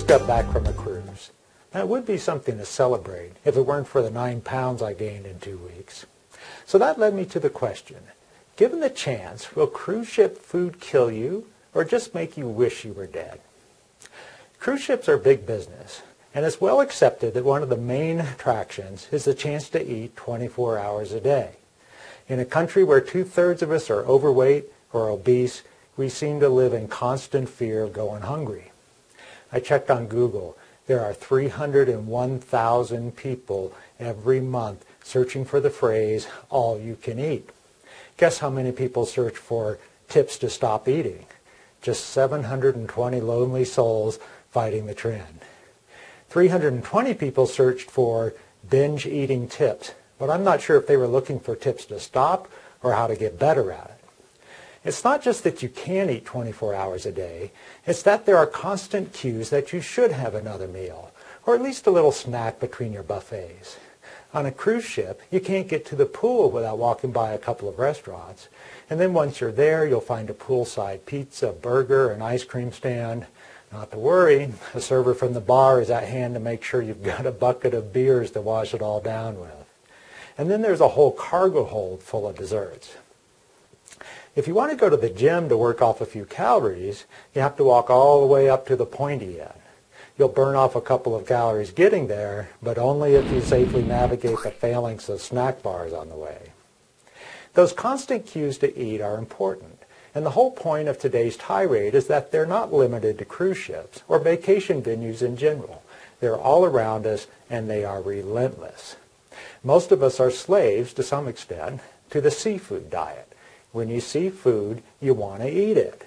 just got back from a cruise. That would be something to celebrate if it weren't for the 9 pounds I gained in 2 weeks. So that led me to the question, given the chance, will cruise ship food kill you or just make you wish you were dead? Cruise ships are big business, and it's well accepted that one of the main attractions is the chance to eat 24 hours a day. In a country where 2/3 of us are overweight or obese, we seem to live in constant fear of going hungry. I checked on Google. There are 301,000 people every month searching for the phrase, all you can eat. Guess how many people search for tips to stop eating? Just 720 lonely souls fighting the trend. 320 people searched for binge eating tips, but I'm not sure if they were looking for tips to stop or how to get better at it. It's not just that you can eat 24 hours a day, it's that there are constant cues that you should have another meal, or at least a little snack between your buffets. On a cruise ship, you can't get to the pool without walking by a couple of restaurants, and then once you're there, you'll find a poolside pizza, burger, and ice cream stand. Not to worry, a server from the bar is at hand to make sure you've got a bucket of beers to wash it all down with. And then there's a whole cargo hold full of desserts. If you want to go to the gym to work off a few calories, you have to walk all the way up to the pointy end. You'll burn off a couple of calories getting there, but only if you safely navigate the phalanx of snack bars on the way. Those constant cues to eat are important, and the whole point of today's tirade is that they're not limited to cruise ships or vacation venues in general. They're all around us, and they are relentless. Most of us are slaves, to some extent, to the seafood diet. When you see food, you want to eat it.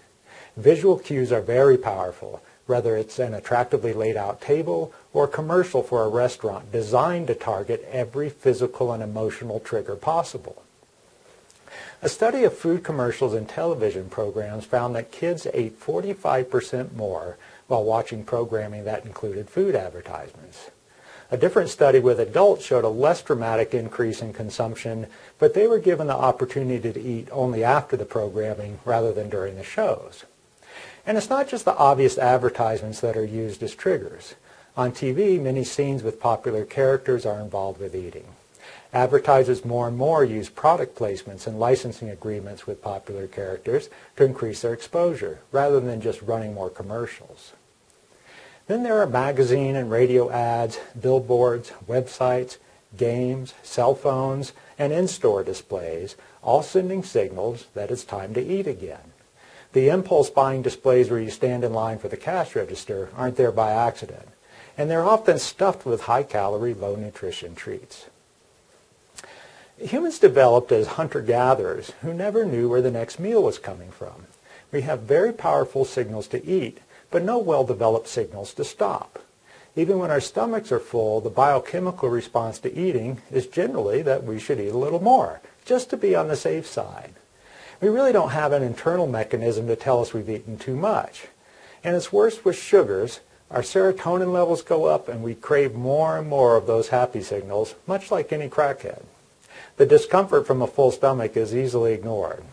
Visual cues are very powerful, whether it's an attractively laid out table or a commercial for a restaurant designed to target every physical and emotional trigger possible. A study of food commercials and television programs found that kids ate 45% more while watching programming that included food advertisements. A different study with adults showed a less dramatic increase in consumption, but they were given the opportunity to eat only after the programming rather than during the shows. And it's not just the obvious advertisements that are used as triggers. On TV, many scenes with popular characters are involved with eating. Advertisers more and more use product placements and licensing agreements with popular characters to increase their exposure, rather than just running more commercials. Then there are magazine and radio ads, billboards, websites, games, cell phones, and in-store displays, all sending signals that it's time to eat again. The impulse buying displays where you stand in line for the cash register aren't there by accident, and they're often stuffed with high-calorie, low-nutrition treats. Humans developed as hunter-gatherers who never knew where the next meal was coming from. We have very powerful signals to eat, but no well-developed signals to stop. Even when our stomachs are full, the biochemical response to eating is generally that we should eat a little more, just to be on the safe side. We really don't have an internal mechanism to tell us we've eaten too much. And it's worse with sugars. Our serotonin levels go up and we crave more and more of those happy signals, much like any crackhead. The discomfort from a full stomach is easily ignored.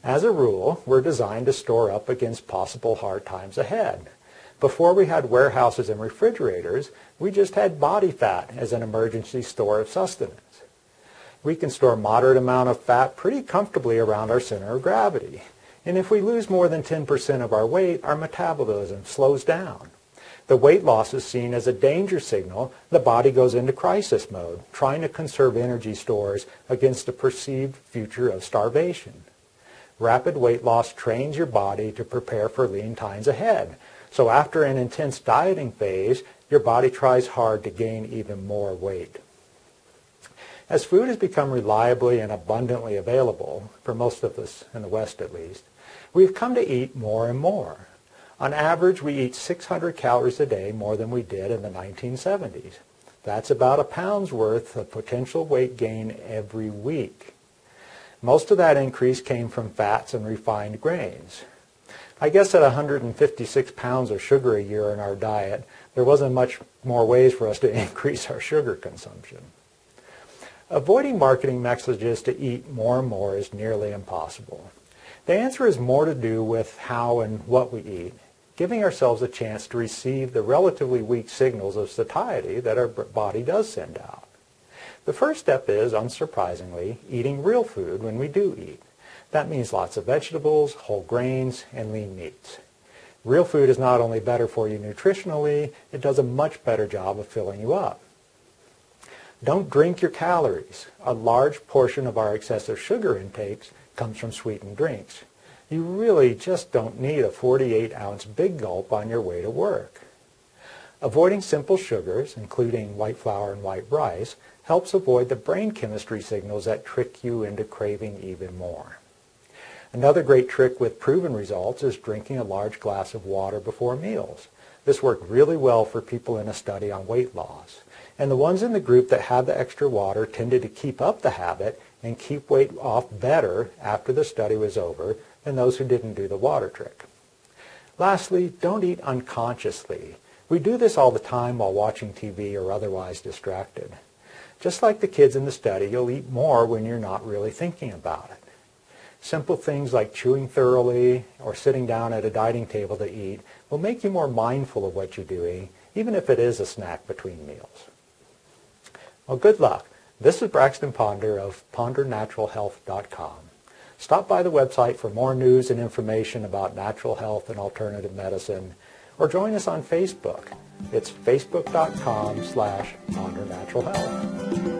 As a rule, we're designed to store up against possible hard times ahead. Before we had warehouses and refrigerators, we just had body fat as an emergency store of sustenance. We can store a moderate amount of fat pretty comfortably around our center of gravity. And if we lose more than 10% of our weight, our metabolism slows down. The weight loss is seen as a danger signal. The body goes into crisis mode, trying to conserve energy stores against a perceived future of starvation. Rapid weight loss trains your body to prepare for lean times ahead. So after an intense dieting phase, your body tries hard to gain even more weight. As food has become reliably and abundantly available, for most of us in the West at least, we've come to eat more and more. On average, we eat 600 calories a day more than we did in the 1970s. That's about a pound's worth of potential weight gain every week. Most of that increase came from fats and refined grains. I guess at 156 pounds of sugar a year in our diet, there wasn't much more ways for us to increase our sugar consumption. Avoiding marketing messages to eat more and more is nearly impossible. The answer is more to do with how and what we eat. giving ourselves a chance to receive the relatively weak signals of satiety that our body does send out. The first step is, unsurprisingly, eating real food when we do eat. That means lots of vegetables, whole grains, and lean meats. Real food is not only better for you nutritionally, it does a much better job of filling you up. Don't drink your calories. A large portion of our excessive sugar intakes comes from sweetened drinks. You really just don't need a 48-ounce big gulp on your way to work. Avoiding simple sugars, including white flour and white rice, helps avoid the brain chemistry signals that trick you into craving even more. Another great trick with proven results is drinking a large glass of water before meals. This worked really well for people in a study on weight loss. And the ones in the group that had the extra water tended to keep up the habit and keep weight off better after the study was over than those who didn't do the water trick. Lastly, don't eat unconsciously. We do this all the time while watching TV or otherwise distracted. Just like the kids in the study, you'll eat more when you're not really thinking about it. Simple things like chewing thoroughly or sitting down at a dining table to eat will make you more mindful of what you're doing, even if it is a snack between meals. Well, good luck. This is Braxton Ponder of PonderNaturalHealth.com. Stop by the website for more news and information about natural health and alternative medicine, or join us on Facebook. It's facebook.com/PonderNaturalHealth.